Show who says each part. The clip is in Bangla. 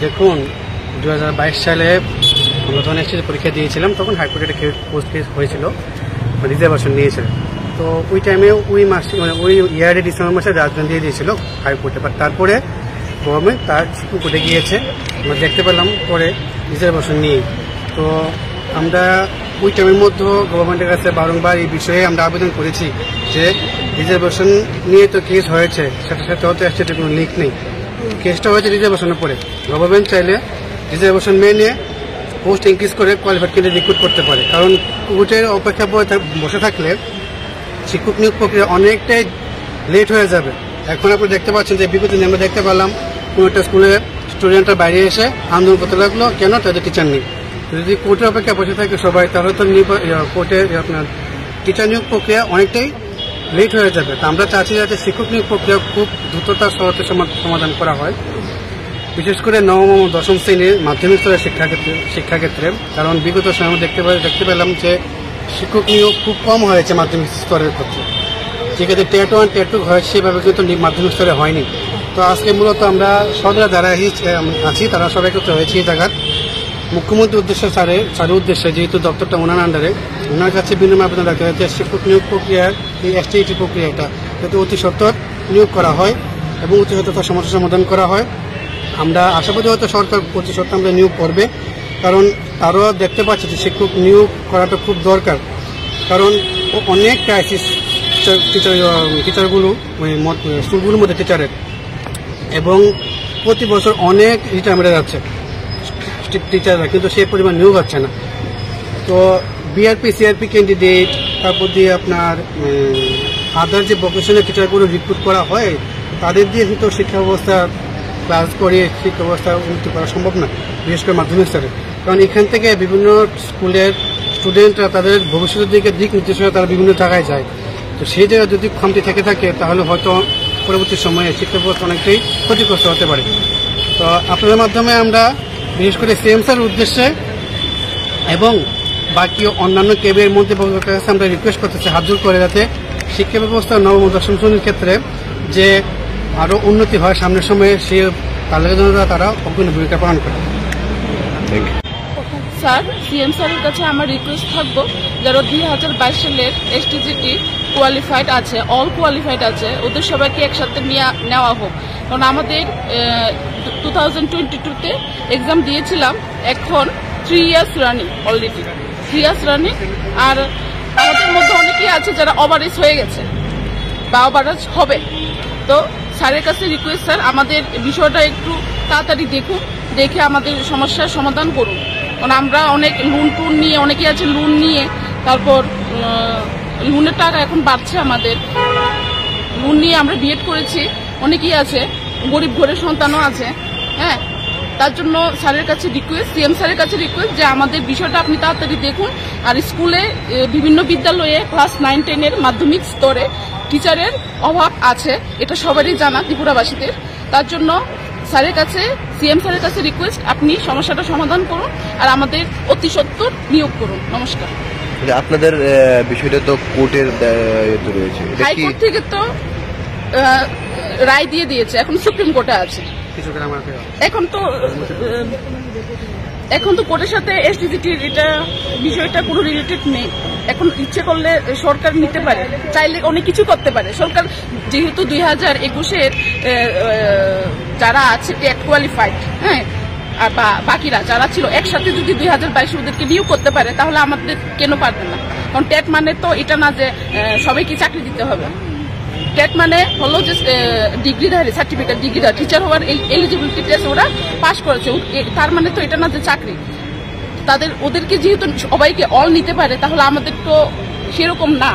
Speaker 1: দেখুন 2022 সালে আমরা যখন এসএসসি পরীক্ষা দিয়েছিলাম তখন হাইকোর্টে একটা পোস্ট কেস হয়েছিল, রিজার্ভেশন নিয়েছিল। তো ওই টাইমে ওই মাসে মানে ওই ইয়ারে ডিসেম্বর মাসে রাজধানী দিয়ে দিয়েছিল হাইকোর্টে, বাট তারপরে গভর্নমেন্ট তার সুপ্রিম কোর্টে গিয়েছে। আমরা দেখতে পেলাম পরে রিজার্ভেশন নিয়ে। তো আমরা ওই টাইমের মধ্যে গভর্নমেন্টের কাছে বারংবার এই বিষয়ে আমরা আবেদন করেছি যে রিজার্ভেশন নিয়ে তো কেস হয়েছে, সাথে সাথে হয়তো এসটিতে কোনো লিঙ্ক নেই। কেসটা হয়েছে রিজার্ভেশনের পরে। গভর্নমেন্ট চাইলে রিজার্ভেশন মেনে পোস্ট ইনক্রিজ করে কোয়ালিফাইড ক্যান্ডিডেট রিক্রুট করতে পারে, কারণ কোর্টের অপেক্ষা বসে থাকলে শিক্ষক নিয়োগ প্রক্রিয়া অনেকটাই লেট হয়ে যাবে। এখন আপনি দেখতে পাচ্ছেন যে বিগত দিনে আমরা দেখতে পেলাম কোনো একটা স্কুলে স্টুডেন্টরা বাইরে এসে আন্দোলন করতে লাগলো, কেন তাদের টিচার নেই। যদি কোর্টের অপেক্ষা বসে থাকে সবাই, তাহলে তো কোর্টে আপনার টিচার নিয়োগ প্রক্রিয়া অনেকটাই লেট হয়ে যাবে। তা আমরা চাচ্ছি যাতে শিক্ষক নিয়োগ প্রক্রিয়া খুব দ্রুততার সহজে সমাধান করা হয়, বিশেষ করে নবম ও দশম শ্রেণীর মাধ্যমিক স্তরের শিক্ষাক্ষেত্রে। কারণ বিগত সময় আমরা দেখতে পেলাম যে শিক্ষক নিয়োগ খুব কম হয়েছে মাধ্যমিক স্তরের ক্ষেত্রে, যেক্ষেত্রে টেট 1 টেট 2 হয় সেভাবে কিন্তু মাধ্যমিক স্তরে হয়নি। তো আজকে মূলত আমরা সবাই যারা আছি তারা সবাই একত্র হয়েছি এই জায়গার মুখ্যমন্ত্রীর উদ্দেশ্যে স্যারের উদ্দেশ্যে, যেহেতু দপ্তরটা ওনার আন্ডারে, ওনার কাছে বিনিময় আবেদন রাখতে হয় যে শিক্ষক নিয়োগ প্রক্রিয়ার এই এসটিইটি প্রক্রিয়াটা যাতে অতি সত্বর নিয়োগ করা হয় এবং অতি সত্বর তার সমস্যা সমাধান করা হয়। আমরা আশাবাদী হয়তো সরকার অতি সত্বর আমরা নিয়োগ করবে, কারণ তারাও দেখতে পাচ্ছে যে শিক্ষক নিয়োগ করাটা খুব দরকার। কারণ অনেক ক্রাইসিস টিচারগুলো স্কুলগুলোর মধ্যে টিচারের, এবং প্রতি বছর অনেক রিটায়ারমেন্টে যাচ্ছে টিচাররা, কিন্তু সেই পরিমাণ নিয়োগ হচ্ছে না। তো বিআরপি সিআরপি ক্যান্ডিডেট, তারপর দিয়ে আপনার আদার যে ভোকেশনাল টিচারগুলো রিক্রুট করা হয়, তাদের দিয়ে কিন্তু শিক্ষা ব্যবস্থা ক্লাস করে শিক্ষা ব্যবস্থা উন্নতি করা সম্ভব না, বিশেষ করে মাধ্যমিক স্তরে। কারণ এখান থেকে বিভিন্ন স্কুলের স্টুডেন্টরা তাদের ভবিষ্যতের দিক নির্দেশনা তারা বিভিন্ন জায়গায় যায়। তো সেই জায়গায় যদি খামতি থেকে থাকে তাহলে হয়তো পরবর্তী সময়ে শিক্ষা ব্যবস্থা অনেকটাই ক্ষতিগ্রস্ত হতে পারে। তো আপনাদের মাধ্যমে আমরা বিশেষ করে সিএম স্যারের উদ্দেশ্যে এবং বাকি অন্যান্য ক্যাবের মধ্যে কাছে আমরা রিকোয়েস্ট করতেছি হাত জোর করে, যাতে শিক্ষা ব্যবস্থা নবম ও দশম শ্রেণীর ক্ষেত্রে যে আরও উন্নতি হয় সামনের সময়ে, সে তাদের জন্য তারা অগ্রণী ভূমিকা পালন করে।
Speaker 2: স্যার, সিএম স্যারের কাছে আমার রিকোয়েস্ট থাকবো যারা 2022 সালের এসটিজিটি কোয়ালিফাইড আছে, অল কোয়ালিফাইড আছে, ওদের সবাইকে একসাথে নেওয়া হোক। কারণ আমাদের 2022-তে এক্সাম দিয়েছিলাম, এখন 3 years running, already 3 years running. আর আমাদের মধ্যে অনেকেই আছে যারা ওভারেজ হয়ে গেছে বা ওভারেজ হবে। তো স্যারের কাছে রিকোয়েস্ট, স্যার আমাদের বিষয়টা একটু তাড়াতাড়ি দেখুন, দেখে আমাদের সমস্যার সমাধান করুন। কারণ আমরা অনেক লোন নিয়ে, অনেকেই আছে লোন নিয়ে, তারপর লোনের টাকা এখন বাড়ছে, আমাদের লোন নিয়ে আমরা বিএড করেছি, অনেকেই আছে, গরিব ঘরের সন্তানও আছে। হ্যাঁ, তার জন্য স্যারের কাছে রিকোয়েস্ট, সিএম স্যারের কাছে রিকোয়েস্ট যে আমাদের বিষয়টা আপনি তাড়াতাড়ি দেখুন। আর স্কুলে বিভিন্ন বিদ্যালয়ে ক্লাস 9-10-এর মাধ্যমিক স্তরে টিচারের অভাব আছে, এটা সবারই জানা ত্রিপুরাবাসীদের। তার জন্য স্যারের কাছে, সিএম স্যারের কাছে রিকোয়েস্ট, আপনি সমস্যাটা সমাধান করুন আর আমাদের অতি সত্বর নিয়োগ করুন। নমস্কার।
Speaker 3: আপনাদের বিষয়টা তো কোর্টের রয়েছে,
Speaker 2: হাইকোর্ট থেকে তো রায় দিয়ে দিয়েছে, এখন সুপ্রিম কোর্টে আছে। এখন তো কোর্টের সাথে এসটিজিটির এটা বিষয়টা কোনো রিলেটেড নেই। এখন ইচ্ছে করলে সরকার নিতে পারে, চাইলে অনেক কিছু করতে পারে সরকার। যেহেতু 2021-এর যারা আছে টেট কোয়ালিফাইড, হ্যাঁ, আর বাকিরা যারা ছিল একসাথে যদি 2022 ওদেরকে নিয়োগ করতে পারে, তাহলে আমাদের কেন পারবে না? কারণ টেট মানে তো এটা না যে সবাইকে চাকরি দিতে হবে। টেট মানে হলো যে ডিগ্রিধারী, সার্টিফিকেট ডিগ্রিধারী টিচার হওয়ার এলিজিবিলিটি টেস্ট ওরা পাস করেছে, তার মানে তো এটা না যে চাকরি। ওদেরকে যেহেতু সবাইকে অল নিতে পারে, তাহলে আমাদের তো সেরকম না।